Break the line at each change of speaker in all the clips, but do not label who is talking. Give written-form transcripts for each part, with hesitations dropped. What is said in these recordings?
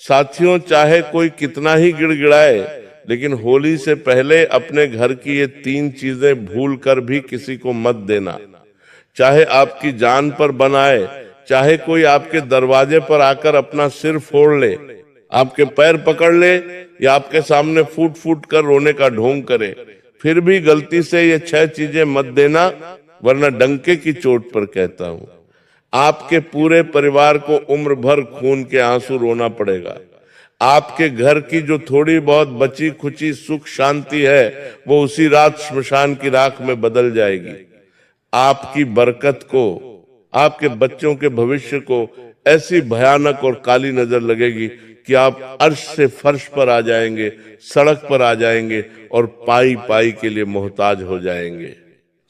साथियों, चाहे कोई कितना ही गिड़गिड़ाए, लेकिन होली से पहले अपने घर की ये 3 चीजें भूल कर भी किसी को मत देना। चाहे आपकी जान पर बनाए, चाहे कोई आपके दरवाजे पर आकर अपना सिर फोड़ ले, आपके पैर पकड़ ले या आपके सामने फूट फूट कर रोने का ढोंग करे, फिर भी गलती से ये 6 चीजें मत देना, वरना डंके की चोट पर कहता हूं आपके पूरे परिवार को उम्र भर खून के आंसू रोना पड़ेगा। आपके घर की जो थोड़ी बहुत बची खुची सुख शांति है, वो उसी रात श्मशान की राख में बदल जाएगी। आपकी बरकत को, आपके बच्चों के भविष्य को ऐसी भयानक और काली नजर लगेगी कि आप अर्श से फर्श पर आ जाएंगे, सड़क पर आ जाएंगे और पाई पाई के लिए मोहताज हो जाएंगे।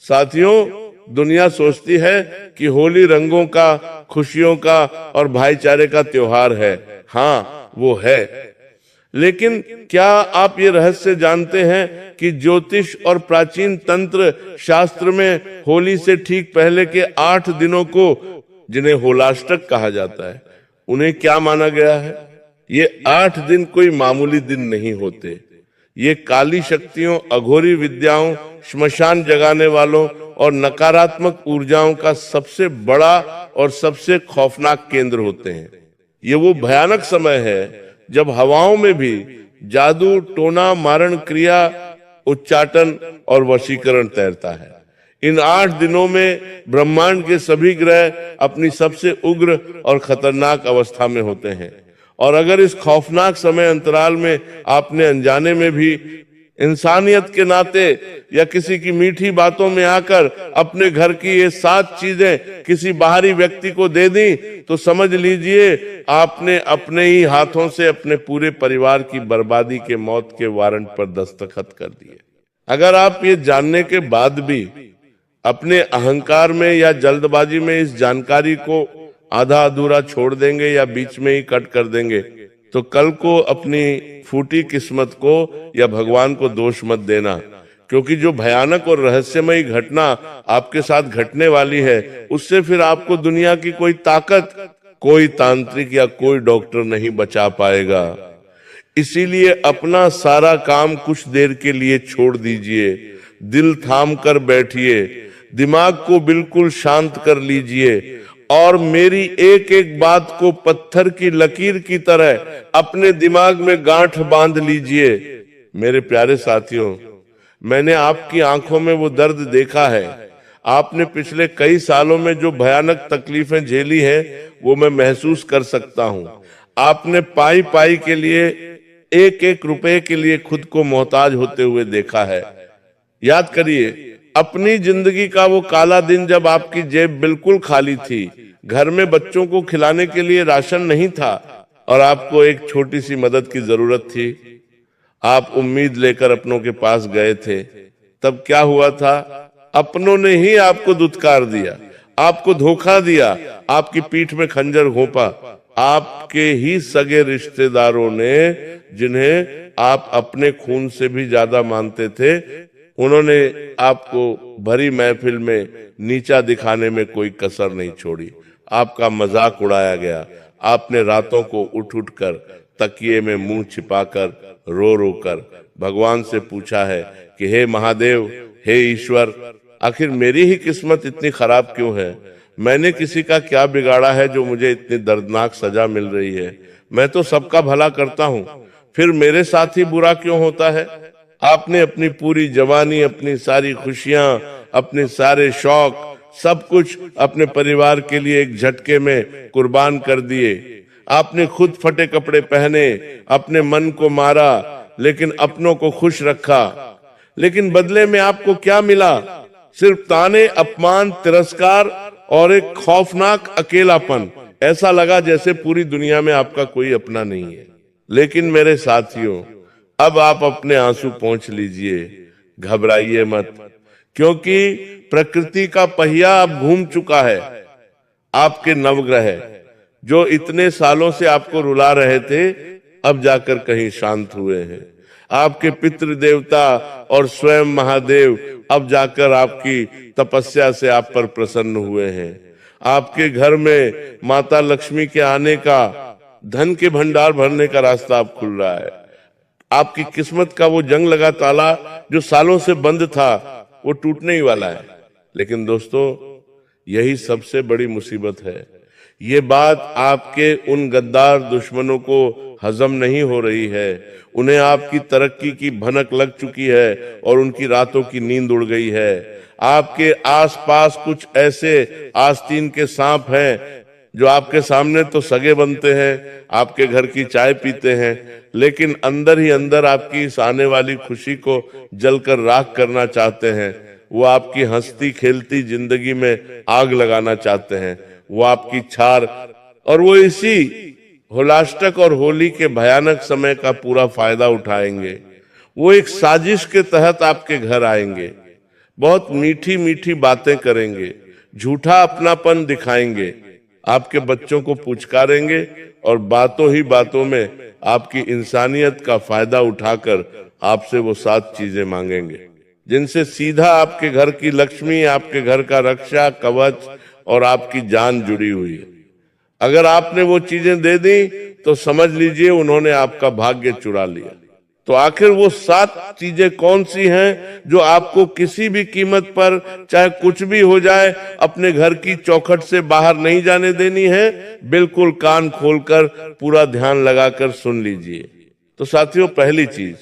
साथियों, दुनिया सोचती है कि होली रंगों का, खुशियों का और भाईचारे का त्योहार है। हाँ, वो है, लेकिन क्या आप ये रहस्य जानते हैं कि ज्योतिष और प्राचीन तंत्र शास्त्र में होली से ठीक पहले के 8 दिनों को, जिन्हें होलाष्टक कहा जाता है, उन्हें क्या माना गया है? ये 8 दिन कोई मामूली दिन नहीं होते। ये काली शक्तियों, अघोरी विद्याओं, श्मशान जगाने वालों और नकारात्मक ऊर्जाओं का सबसे बड़ा और सबसे खौफनाक केंद्र होते हैं। ये वो भयानक समय है जब हवाओं में भी जादू, टोना, मारण क्रिया, उच्चाटन और वशीकरण तैरता है। इन 8 दिनों में ब्रह्मांड के सभी ग्रह अपनी सबसे उग्र और खतरनाक अवस्था में होते हैं। और अगर इस खौफनाक समय अंतराल में आपने अनजाने में भी इंसानियत के नाते या किसी की मीठी बातों में आकर अपने घर की ये 7 चीजें किसी बाहरी व्यक्ति को दे दी, तो समझ लीजिए आपने अपने ही हाथों से अपने पूरे परिवार की बर्बादी के, मौत के वारंट पर दस्तखत कर दिए। अगर आप ये जानने के बाद भी अपने अहंकार में या जल्दबाजी में इस जानकारी को आधा अधूरा छोड़ देंगे या बीच में ही कट कर देंगे, तो कल को अपनी फूटी किस्मत को या भगवान को दोष मत देना, क्योंकि जो भयानक और रहस्यमयी घटना आपके साथ घटने वाली है, उससे फिर आपको दुनिया की कोई ताकत, कोई तांत्रिक या कोई डॉक्टर नहीं बचा पाएगा। इसीलिए अपना सारा काम कुछ देर के लिए छोड़ दीजिए, दिल थाम कर बैठिए, दिमाग को बिल्कुल शांत कर लीजिए और मेरी एक एक बात को पत्थर की लकीर की तरह अपने दिमाग में गांठ बांध लीजिए। मेरे प्यारे साथियों, मैंने आपकी आंखों में वो दर्द देखा है। आपने पिछले कई सालों में जो भयानक तकलीफें झेली हैं, वो मैं महसूस कर सकता हूं। आपने पाई पाई के लिए, एक एक रुपए के लिए खुद को मोहताज होते हुए देखा है। याद करिए अपनी जिंदगी का वो काला दिन जब आपकी जेब बिल्कुल खाली थी, घर में बच्चों को खिलाने के लिए राशन नहीं था और आपको एक छोटी सी मदद की जरूरत थी। आप उम्मीद लेकर अपनों के पास गए थे। तब क्या हुआ था? अपनों ने ही आपको दुत्कार दिया, आपको धोखा दिया, आपकी पीठ में खंजर घोंपा। आपके ही सगे रिश्तेदारों ने, जिन्हें आप अपने खून से भी ज्यादा मानते थे, उन्होंने आपको भरी महफिल में नीचा दिखाने में कोई कसर नहीं छोड़ी। आपका मजाक उड़ाया गया। आपने रातों को उठ उठ कर तकिए में मुंह छिपाकर रो रो कर भगवान से पूछा है कि हे महादेव, हे ईश्वर, आखिर मेरी ही किस्मत इतनी खराब क्यों है? मैंने किसी का क्या बिगाड़ा है जो मुझे इतनी दर्दनाक सजा मिल रही है? मैं तो सबका भला करता हूँ, फिर मेरे साथ ही बुरा क्यों होता है? आपने अपनी पूरी जवानी, अपनी सारी खुशियां, अपने सारे शौक, सब कुछ अपने परिवार के लिए एक झटके में कुर्बान कर दिए। आपने खुद फटे कपड़े पहने, अपने मन को मारा, लेकिन अपनों को खुश रखा। लेकिन बदले में आपको क्या मिला? सिर्फ ताने, अपमान, तिरस्कार और एक खौफनाक अकेलापन। ऐसा लगा जैसे पूरी दुनिया में आपका कोई अपना नहीं है। लेकिन मेरे साथियों, अब आप अपने आंसू पोंछ लीजिए, घबराइए मत, क्योंकि प्रकृति का पहिया अब घूम चुका है। आपके नवग्रह जो इतने सालों से आपको रुला रहे थे, अब जाकर कहीं शांत हुए हैं। आपके पितृ देवता और स्वयं महादेव अब जाकर आपकी तपस्या से आप पर प्रसन्न हुए हैं। आपके घर में माता लक्ष्मी के आने का धन के भंडार भरने का रास्ता अब खुल रहा है। आपकी किस्मत का वो जंग लगा ताला जो सालों से बंद था, वो टूटने ही वाला है। लेकिन दोस्तों, यही सबसे बड़ी मुसीबत है। ये बात आपके उन गद्दार दुश्मनों को हजम नहीं हो रही है। उन्हें आपकी तरक्की की भनक लग चुकी है और उनकी रातों की नींद उड़ गई है। आपके आसपास कुछ ऐसे आस्तीन के सांप हैं जो आपके सामने तो सगे बनते हैं, आपके घर की चाय पीते हैं, लेकिन अंदर ही अंदर आपकी इस आने वाली खुशी को जलकर राख करना चाहते हैं। वो आपकी हंसती खेलती जिंदगी में आग लगाना चाहते हैं। वो आपकी छार, और वो इसी होलाष्टक और होली के भयानक समय का पूरा फायदा उठाएंगे। वो एक साजिश के तहत आपके घर आएंगे, बहुत मीठी मीठी बातें करेंगे, झूठा अपनापन दिखाएंगे, आपके बच्चों को पुचकारेंगे और बातों ही बातों में आपकी इंसानियत का फायदा उठाकर आपसे वो 7 चीजें मांगेंगे, जिनसे सीधा आपके घर की लक्ष्मी, आपके घर का रक्षा कवच और आपकी जान जुड़ी हुई है। अगर आपने वो चीजें दे दी तो समझ लीजिए उन्होंने आपका भाग्य चुरा लिया। तो आखिर वो 7 चीजें कौन सी हैं जो आपको किसी भी कीमत पर, चाहे कुछ भी हो जाए, अपने घर की चौखट से बाहर नहीं जाने देनी है? बिल्कुल कान खोलकर पूरा ध्यान लगाकर सुन लीजिए। तो साथियों, पहली चीज,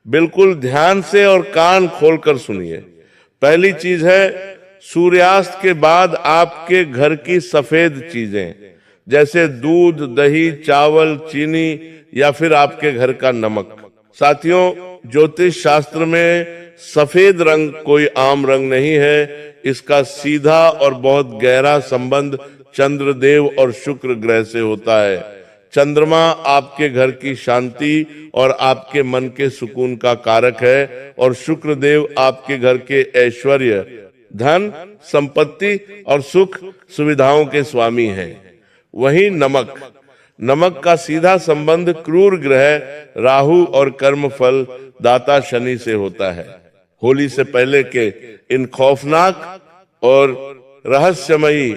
बिल्कुल ध्यान से और कान खोलकर सुनिए। पहली चीज है, सूर्यास्त के बाद आपके घर की सफेद चीजें, जैसे दूध, दही, चावल, चीनी या फिर आपके घर का नमक। साथियों, ज्योतिष शास्त्र में सफेद रंग कोई आम रंग नहीं है। इसका सीधा और बहुत गहरा संबंध चंद्रदेव और शुक्र ग्रह से होता है। चंद्रमा आपके घर की शांति और आपके मन के सुकून का कारक है, और शुक्र देव आपके घर के ऐश्वर्य, धन, संपत्ति और सुख सुविधाओं के स्वामी हैं। वहीं नमक का सीधा संबंध क्रूर ग्रह राहु और कर्मफल दाता शनि से होता है। होली से पहले के इन खौफनाक और रहस्यमयी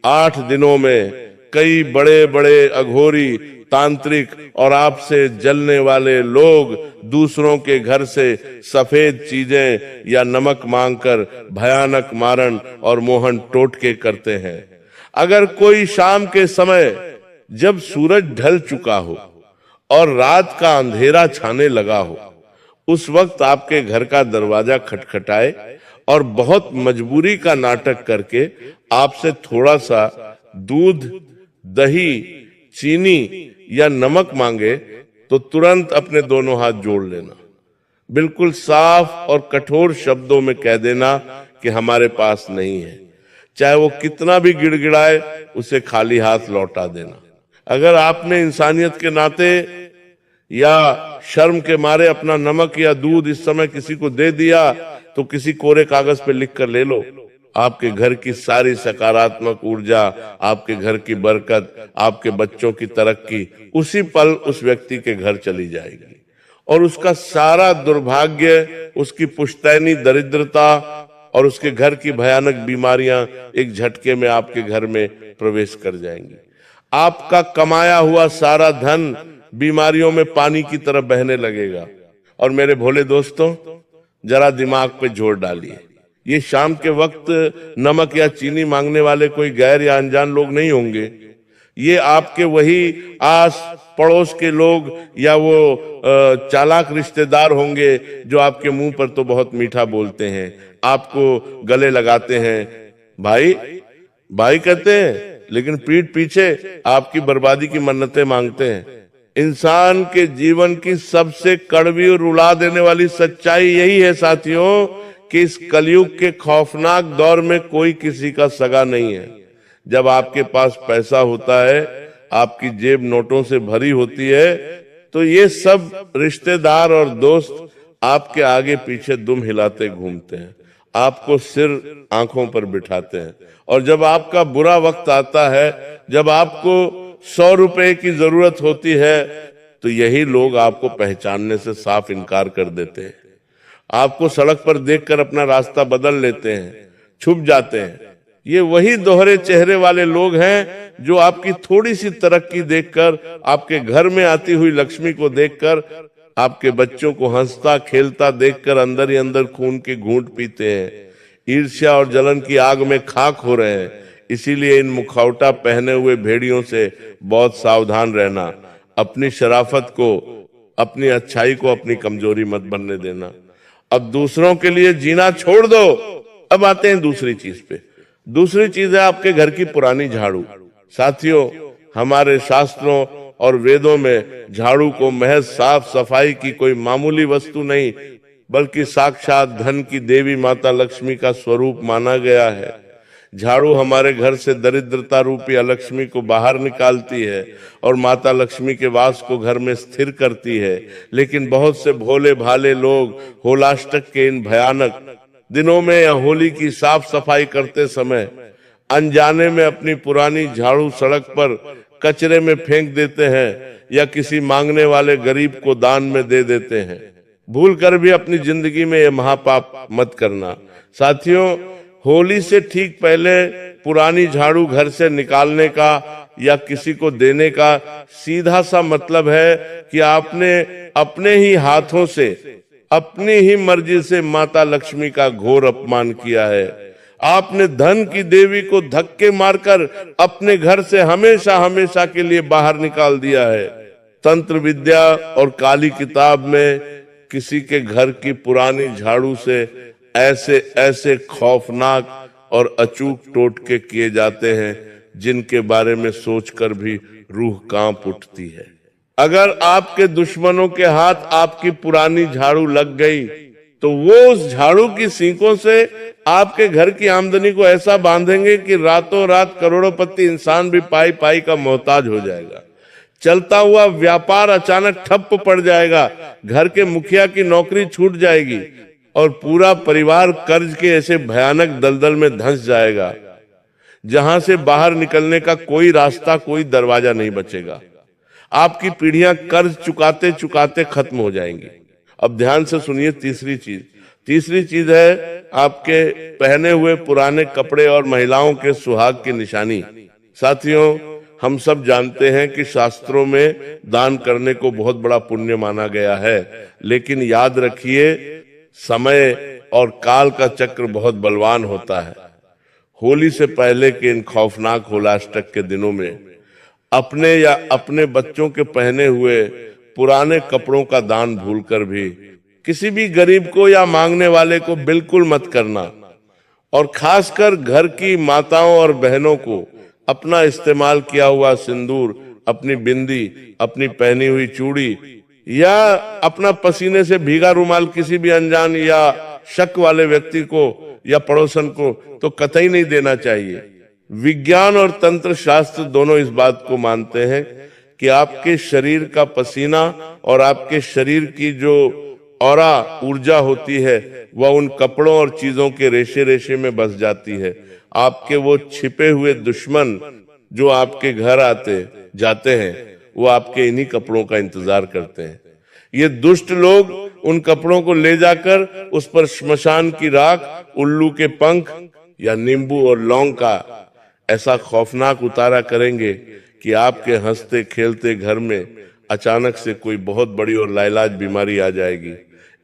8 दिनों में कई बड़े बड़े अघोरी, तांत्रिक और आपसे जलने वाले लोग दूसरों के घर से सफेद चीजें या नमक मांगकर भयानक मारण और मोहन टोटके करते हैं। अगर कोई शाम के समय, जब सूरज ढल चुका हो और रात का अंधेरा छाने लगा हो, उस वक्त आपके घर का दरवाजा खटखटाए और बहुत मजबूरी का नाटक करके आपसे थोड़ा सा दूध, दही, चीनी या नमक मांगे, तो तुरंत अपने दोनों हाथ जोड़ लेना। बिल्कुल साफ और कठोर शब्दों में कह देना कि हमारे पास नहीं है। चाहे वो कितना भी गिड़गिड़ाए, उसे खाली हाथ लौटा देना। अगर आपने इंसानियत के नाते या शर्म के मारे अपना नमक या दूध इस समय किसी को दे दिया, तो किसी कोरे कागज पे लिख कर ले लो। आपके घर की सारी सकारात्मक ऊर्जा, आपके घर की बरकत, आपके बच्चों की तरक्की उसी पल उस व्यक्ति के घर चली जाएगी, और उसका सारा दुर्भाग्य, उसकी पुश्तैनी दरिद्रता और उसके घर की भयानक बीमारियां एक झटके में आपके घर में प्रवेश कर जाएंगी। आपका कमाया हुआ सारा धन बीमारियों में पानी की तरह बहने लगेगा। और मेरे भोले दोस्तों, जरा दिमाग पे जोर डालिए। ये शाम के वक्त नमक या चीनी मांगने वाले कोई गैर या अनजान लोग नहीं होंगे। ये आपके वही आस पड़ोस के लोग या वो चालाक रिश्तेदार होंगे जो आपके मुंह पर तो बहुत मीठा बोलते हैं, आपको गले लगाते हैं, भाई भाई कहते हैं, लेकिन पीठ पीछे आपकी बर्बादी की मन्नतें मांगते हैं। इंसान के जीवन की सबसे कड़वी और रुला देने वाली सच्चाई यही है साथियों, कि इस कलयुग के खौफनाक दौर में कोई किसी का सगा नहीं है। जब आपके पास पैसा होता है, आपकी जेब नोटों से भरी होती है, तो ये सब रिश्तेदार और दोस्त आपके आगे पीछे दुम हिलाते घूमते हैं, आपको सिर आंखों पर बिठाते हैं। और जब आपका बुरा वक्त आता है, जब आपको 100 रुपए की जरूरत होती है, तो यही लोग आपको पहचानने से साफ इनकार कर देते हैं। आपको सड़क पर देखकर अपना रास्ता बदल लेते हैं, छुप जाते हैं। ये वही दोहरे चेहरे वाले लोग हैं जो आपकी थोड़ी सी तरक्की देखकर, आपके घर में आती हुई लक्ष्मी को देखकर, आपके बच्चों को हंसता खेलता देखकर अंदर ही अंदर खून के घूंट पीते हैं, ईर्ष्या और जलन की आग में खाक हो रहे हैं। इसीलिए इन मुखौटा पहने हुए भेड़ियों से बहुत सावधान रहना। अपनी शराफत को, अपनी अच्छाई को अपनी कमजोरी मत बनने देना। अब दूसरों के लिए जीना छोड़ दो। अब आते हैं दूसरी चीज पे। दूसरी चीज है आपके घर की पुरानी झाड़ू। साथियों, हमारे शास्त्रों और वेदों में झाड़ू को महज साफ सफाई की कोई मामूली वस्तु नहीं, बल्कि साक्षात धन की देवी माता लक्ष्मी का स्वरूप माना गया है। झाड़ू हमारे घर से दरिद्रता रूपी अलक्ष्मी को बाहर निकालती है और माता लक्ष्मी के वास को घर में स्थिर करती है। लेकिन बहुत से भोले भाले लोग होलाष्टक के इन भयानक दिनों में या होली की साफ सफाई करते समय अनजाने में अपनी पुरानी झाड़ू सड़क पर कचरे में फेंक देते हैं या किसी मांगने वाले गरीब को दान में दे देते हैं। भूल कर भी अपनी जिंदगी में यह महापाप मत करना। साथियों, होली से ठीक पहले पुरानी झाड़ू घर से निकालने का या किसी को देने का सीधा सा मतलब है कि आपने अपने ही हाथों से, अपनी ही मर्जी से माता लक्ष्मी का घोर अपमान किया है। आपने धन की देवी को धक्के मारकर अपने घर से हमेशा हमेशा के लिए बाहर निकाल दिया है। तंत्र विद्या और काली किताब में किसी के घर की पुरानी झाड़ू से ऐसे ऐसे खौफनाक और अचूक टोटके किए जाते हैं जिनके बारे में सोचकर भी रूह कांप उठती है। अगर आपके दुश्मनों के हाथ आपकी पुरानी झाड़ू लग गई तो वो उस झाड़ू की सींकों से आपके घर की आमदनी को ऐसा बांधेंगे कि रातों रात करोड़पति इंसान भी पाई पाई का मोहताज हो जाएगा। चलता हुआ व्यापार अचानक ठप पड़ जाएगा, घर के मुखिया की नौकरी छूट जाएगी और पूरा परिवार कर्ज के ऐसे भयानक दलदल में धंस जाएगा जहां से बाहर निकलने का कोई रास्ता, कोई दरवाजा नहीं बचेगा। आपकी पीढ़ियां कर्ज चुकाते चुकाते खत्म हो जाएंगी। अब ध्यान से सुनिए तीसरी चीज है आपके पहने हुए पुराने कपड़े और महिलाओं के सुहाग की निशानी। साथियों, हम सब जानते हैं कि शास्त्रों में दान करने को बहुत बड़ा पुण्य माना गया है, लेकिन याद रखिए समय और काल का चक्र बहुत बलवान होता है। होली से पहले के इन खौफनाक होलाष्टक के दिनों में अपने या अपने बच्चों के पहने हुए पुराने कपड़ों का दान भूलकर भी किसी भी गरीब को या मांगने वाले को बिल्कुल मत करना। और खासकर घर की माताओं और बहनों को अपना इस्तेमाल किया हुआ सिंदूर, अपनी बिंदी, अपनी पहनी हुई चूड़ी या अपना पसीने से भीगा रुमाल किसी भी अनजान या शक वाले व्यक्ति को या पड़ोसन को तो कतई नहीं देना चाहिए। विज्ञान और तंत्र शास्त्र दोनों इस बात को मानते हैं कि आपके शरीर का पसीना और आपके शरीर की जो ऑरा ऊर्जा होती है वह उन कपड़ों और चीजों के रेशे रेशे में बस जाती है। आपके वो छिपे हुए दुश्मन जो आपके घर आते जाते हैं वो आपके इन्हीं कपड़ों का इंतजार करते हैं। ये दुष्ट लोग उन कपड़ों को ले जाकर उस पर श्मशान की राख, उल्लू के पंख या नींबू और लौंग का ऐसा खौफनाक उतारा करेंगे कि आपके हंसते खेलते घर में अचानक से कोई बहुत बड़ी और लाइलाज बीमारी आ जाएगी।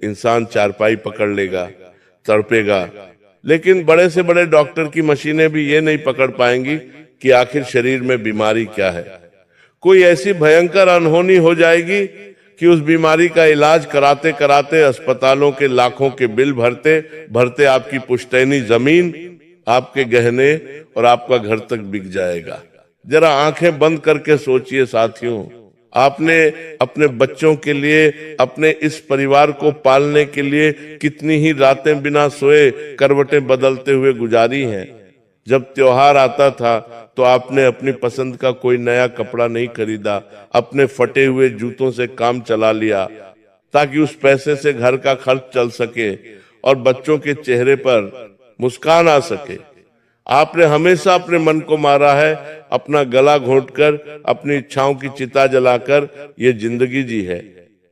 इंसान चारपाई पकड़ लेगा, तड़पेगा, लेकिन बड़े से बड़े डॉक्टर की मशीनें भी ये नहीं पकड़ पाएंगी कि आखिर शरीर में बीमारी क्या है। कोई ऐसी भयंकर अनहोनी हो जाएगी कि उस बीमारी का इलाज कराते कराते अस्पतालों के लाखों के बिल भरते भरते आपकी पुश्तैनी जमीन, आपके गहने और आपका घर तक बिक जाएगा। जरा आंखें बंद करके सोचिए साथियों, आपने अपने बच्चों के लिए, अपने इस परिवार को पालने के लिए कितनी ही रातें बिना सोए करवटें बदलते हुए गुजारी हैं। जब त्योहार आता था तो आपने अपनी पसंद का कोई नया कपड़ा नहीं खरीदा, अपने फटे हुए जूतों से काम चला लिया ताकि उस पैसे से घर का खर्च चल सके और बच्चों के चेहरे पर मुस्कान आ सके। आपने हमेशा अपने मन को मारा है, अपना गला घोंटकर, अपनी इच्छाओं की चिता जलाकर ये जिंदगी जी है।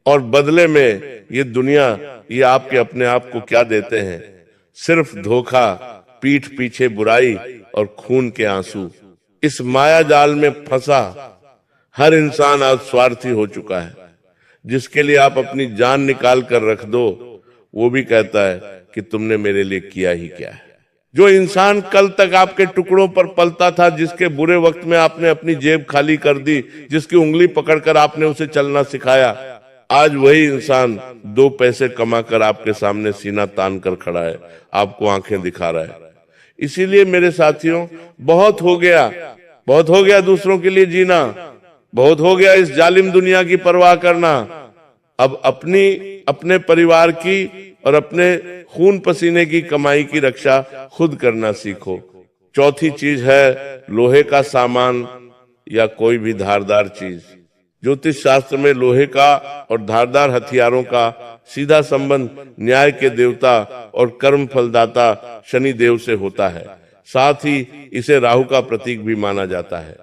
और बदले में ये दुनिया, ये आपके अपने आप को क्या देते हैं? सिर्फ धोखा, पीठ पीछे बुराई और खून के आंसू। इस माया जाल में फंसा हर इंसान आज स्वार्थी हो चुका है। जिसके लिए आप अपनी जान निकाल कर रख दो, वो भी कहता है कि तुमने मेरे लिए किया ही क्या है। जो इंसान कल तक आपके टुकड़ों पर पलता था, जिसके बुरे वक्त में आपने अपनी जेब खाली कर दी, जिसकी उंगली पकड़कर आपने उसे चलना सिखाया, आज वही इंसान 2 पैसे कमाकर आपके सामने सीना तान कर खड़ा है, आपको आंखें दिखा रहा है। इसीलिए मेरे साथियों, बहुत हो गया दूसरों के लिए जीना, बहुत हो गया इस जालिम दुनिया की परवाह करना। अब अपने परिवार की और अपने खून पसीने की कमाई की रक्षा खुद करना सीखो। चौथी चीज है लोहे का सामान या कोई भी धारदार चीज। ज्योतिष शास्त्र में लोहे का और धारदार हथियारों का सीधा संबंध न्याय के देवता और कर्म फलदाता शनि देव से होता है। साथ ही इसे राहु का प्रतीक भी माना जाता है।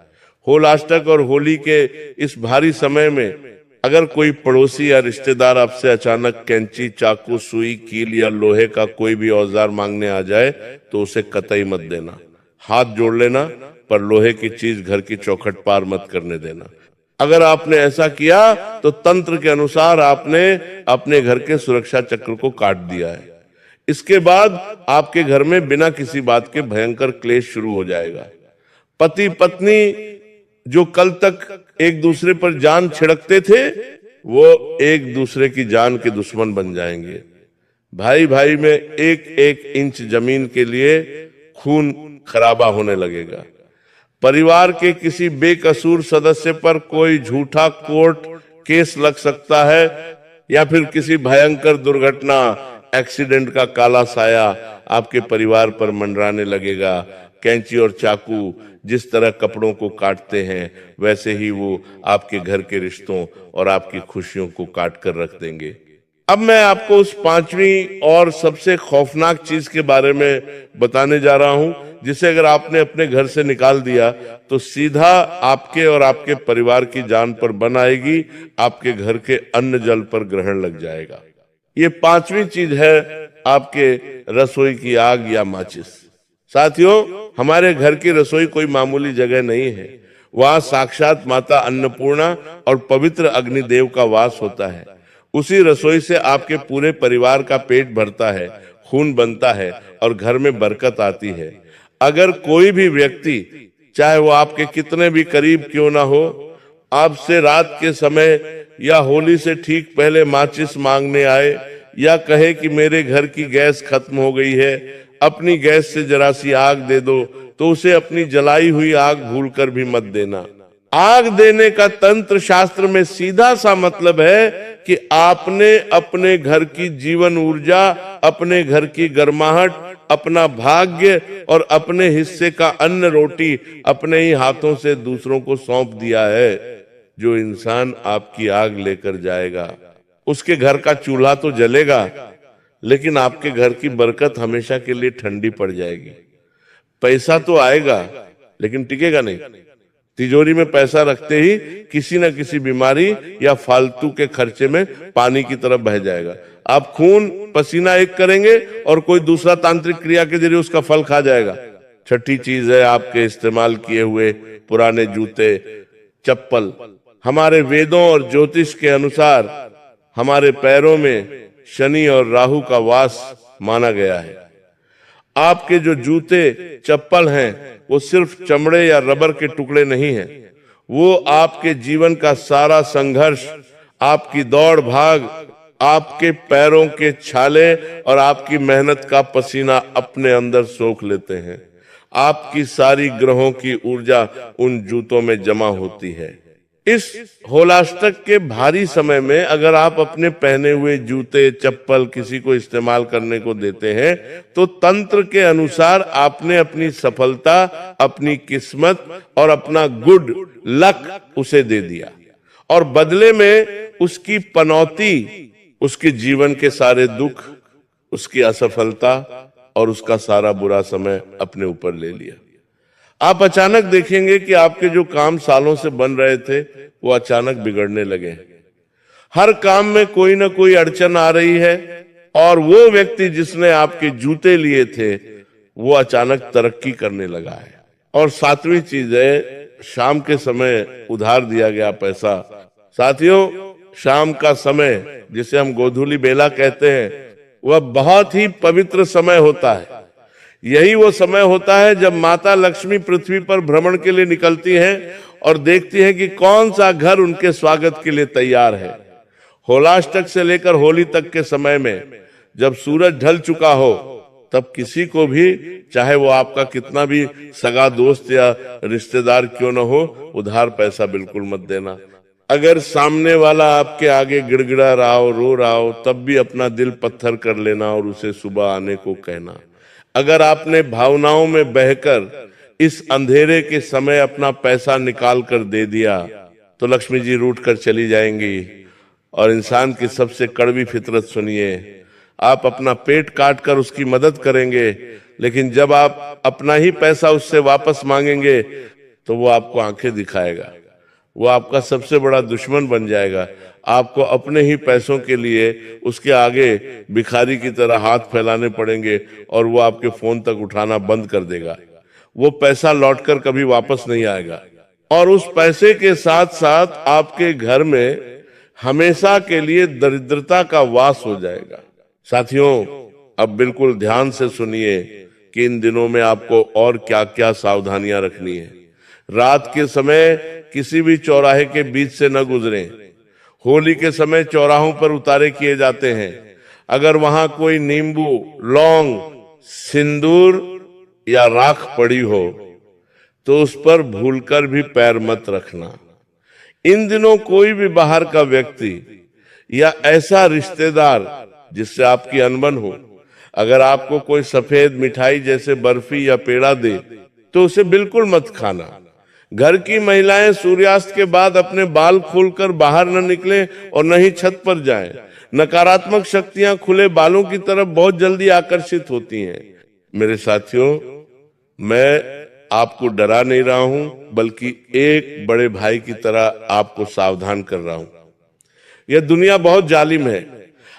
होलाष्टक और होली के इस भारी समय में अगर कोई पड़ोसी या रिश्तेदार आपसे अचानक कैंची, चाकू, सुई, कील या लोहे का कोई भी औजार मांगने आ जाए तो उसे कतई मत देना। हाथ जोड़ लेना, पर लोहे की चीज घर की चौखट पार मत करने देना। अगर आपने ऐसा किया तो तंत्र के अनुसार आपने अपने घर के सुरक्षा चक्र को काट दिया है। इसके बाद आपके घर में बिना किसी बात के भयंकर क्लेश शुरू हो जाएगा। पति पत्नी जो कल तक एक दूसरे पर जान छिड़कते थे, वो एक दूसरे की जान के दुश्मन बन जाएंगे। भाई भाई में एक एक इंच जमीन के लिए खून खराबा होने लगेगा। परिवार के किसी बेकसूर सदस्य पर कोई झूठा कोर्ट केस लग सकता है, या फिर किसी भयंकर दुर्घटना, एक्सीडेंट का काला साया आपके परिवार पर मंडराने लगेगा। कैंची और चाकू जिस तरह कपड़ों को काटते हैं, वैसे ही वो आपके घर के रिश्तों और आपकी खुशियों को काट कर रख देंगे। अब मैं आपको उस 5वीं और सबसे खौफनाक चीज के बारे में बताने जा रहा हूं, जिसे अगर आपने अपने घर से निकाल दिया तो सीधा आपके और आपके परिवार की जान पर बन आएगी, आपके घर के अन्न जल पर ग्रहण लग जाएगा। ये 5वीं चीज है आपके रसोई की आग या माचिस। साथियों, हमारे घर की रसोई कोई मामूली जगह नहीं है। वहां साक्षात माता अन्नपूर्णा और पवित्र अग्निदेव का वास होता है। उसी रसोई से आपके पूरे परिवार का पेट भरता है, खून बनता है और घर में बरकत आती है। अगर कोई भी व्यक्ति, चाहे वो आपके कितने भी करीब क्यों ना हो, आपसे रात के समय या होली से ठीक पहले माचिस मांगने आए, या कहे कि मेरे घर की गैस खत्म हो गई है, अपनी गैस से जरा सी आग दे दो, तो उसे अपनी जलाई हुई आग भूलकर भी मत देना। आग देने का तंत्र शास्त्र में सीधा सा मतलब है कि आपने अपने घर की जीवन ऊर्जा, अपने घर की गर्माहट, अपना भाग्य और अपने हिस्से का अन्न रोटी अपने ही हाथों से दूसरों को सौंप दिया है। जो इंसान आपकी आग लेकर जाएगा, उसके घर का चूल्हा तो जलेगा, लेकिन आपके घर की बरकत हमेशा के लिए ठंडी पड़ जाएगी। पैसा तो आएगा, लेकिन टिकेगा नहीं। तिजोरी में पैसा रखते ही किसी न किसी बीमारी या फालतू के खर्चे में पानी की तरफ बह जाएगा। आप खून पसीना एक करेंगे और कोई दूसरा तांत्रिक क्रिया के जरिए उसका फल खा जाएगा। छठी चीज है आपके इस्तेमाल किए हुए पुराने जूते, चप्पल। हमारे वेदों और ज्योतिष के अनुसार हमारे पैरों में शनि और राहु का वास माना गया है। आपके जो जूते चप्पल हैं, वो सिर्फ चमड़े या रबर के टुकड़े नहीं हैं। वो आपके जीवन का सारा संघर्ष, आपकी दौड़ भाग, आपके पैरों के छाले और आपकी मेहनत का पसीना अपने अंदर सोख लेते हैं। आपकी सारी ग्रहों की ऊर्जा उन जूतों में जमा होती है। इस होलाष्टक के भारी समय में अगर आप अपने पहने हुए जूते चप्पल किसी को इस्तेमाल करने को देते हैं, तो तंत्र के अनुसार आपने अपनी सफलता, अपनी किस्मत और अपना गुड लक उसे दे दिया, और बदले में उसकी पनौती, उसके जीवन के सारे दुख, उसकी असफलता और उसका सारा बुरा समय अपने ऊपर ले लिया। आप अचानक देखेंगे कि आपके जो काम सालों से बन रहे थे, वो अचानक बिगड़ने लगे। हर काम में कोई ना कोई अड़चन आ रही है, और वो व्यक्ति जिसने आपके जूते लिए थे, वो अचानक तरक्की करने लगा है। और सातवीं चीज है, शाम के समय उधार दिया गया पैसा। साथियों, शाम का समय जिसे हम गोधूली बेला कहते हैं, वह बहुत ही पवित्र समय होता है। यही वो समय होता है जब माता लक्ष्मी पृथ्वी पर भ्रमण के लिए निकलती हैं और देखती हैं कि कौन सा घर उनके स्वागत के लिए तैयार है। होलाष्टक से लेकर होली तक के समय में जब सूरज ढल चुका हो, तब किसी को भी, चाहे वो आपका कितना भी सगा दोस्त या रिश्तेदार क्यों न हो, उधार पैसा बिल्कुल मत देना। अगर सामने वाला आपके आगे गिड़गिड़ा रहा हो, रो रहा हो, तब भी अपना दिल पत्थर कर लेना और उसे सुबह आने को कहना। अगर आपने भावनाओं में बहकर इस अंधेरे के समय अपना पैसा निकाल कर दे दिया, तो लक्ष्मी जी रूठ कर चली जाएंगी। और इंसान की सबसे कड़वी फितरत सुनिए, आप अपना पेट काट कर उसकी मदद करेंगे, लेकिन जब आप अपना ही पैसा उससे वापस मांगेंगे तो वो आपको आंखें दिखाएगा, वो आपका सबसे बड़ा दुश्मन बन जाएगा। आपको अपने ही पैसों के लिए उसके आगे भिखारी की तरह हाथ फैलाने पड़ेंगे और वो आपके फोन तक उठाना बंद कर देगा। वो पैसा लौटकर कभी वापस नहीं आएगा और उस पैसे के साथ साथ आपके घर में हमेशा के लिए दरिद्रता का वास हो जाएगा। साथियों, अब बिल्कुल ध्यान से सुनिए कि इन दिनों में आपको और क्या क्या सावधानियां रखनी है। रात के समय किसी भी चौराहे के बीच से न गुजरें। होली के समय चौराहों पर उतारे किए जाते हैं। अगर वहां कोई नींबू, लौंग, सिंदूर या राख पड़ी हो तो उस पर भूलकर भी पैर मत रखना। इन दिनों कोई भी बाहर का व्यक्ति या ऐसा रिश्तेदार जिससे आपकी अनबन हो, अगर आपको कोई सफेद मिठाई जैसे बर्फी या पेड़ा दे तो उसे बिल्कुल मत खाना। घर की महिलाएं सूर्यास्त के बाद अपने बाल खोलकर बाहर न निकलें और न ही छत पर जाएं। नकारात्मक शक्तियां खुले बालों की तरफ बहुत जल्दी आकर्षित होती हैं। मेरे साथियों, मैं आपको डरा नहीं रहा हूं, बल्कि एक बड़े भाई की तरह आपको सावधान कर रहा हूं। यह दुनिया बहुत जालिम है।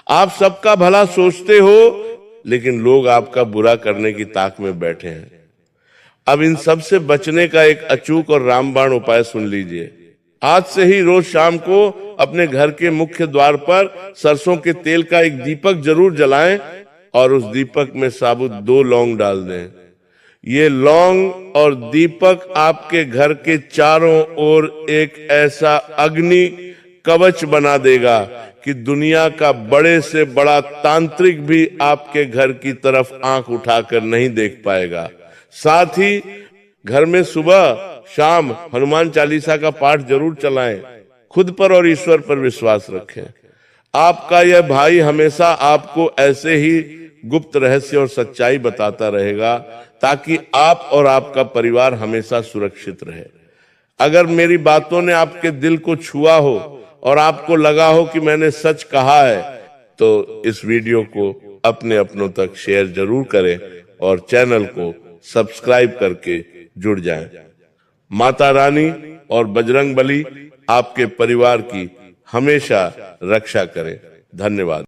आप सबका भला सोचते हो, लेकिन लोग आपका बुरा करने की ताक में बैठे हैं। अब इन सब से बचने का एक अचूक और रामबाण उपाय सुन लीजिए। आज से ही रोज शाम को अपने घर के मुख्य द्वार पर सरसों के तेल का एक दीपक जरूर जलाएं और उस दीपक में साबुत 2 लौंग डाल दें। ये लौंग और दीपक आपके घर के चारों ओर एक ऐसा अग्नि कवच बना देगा कि दुनिया का बड़े से बड़ा तांत्रिक भी आपके घर की तरफ आंख उठाकर नहीं देख पाएगा। साथ ही घर में सुबह शाम हनुमान चालीसा का पाठ जरूर चलाएं। खुद पर और ईश्वर पर विश्वास रखें। आपका यह भाई हमेशा आपको ऐसे ही गुप्त रहस्य और सच्चाई बताता रहेगा, ताकि आप और आपका परिवार हमेशा सुरक्षित रहे। अगर मेरी बातों ने आपके दिल को छुआ हो और आपको लगा हो कि मैंने सच कहा है, तो इस वीडियो को अपने अपनों तक शेयर जरूर करें और चैनल को सब्सक्राइब करके जुड़ जाएं। माता रानी और बजरंग बली आपके परिवार की हमेशा रक्षा करें। धन्यवाद।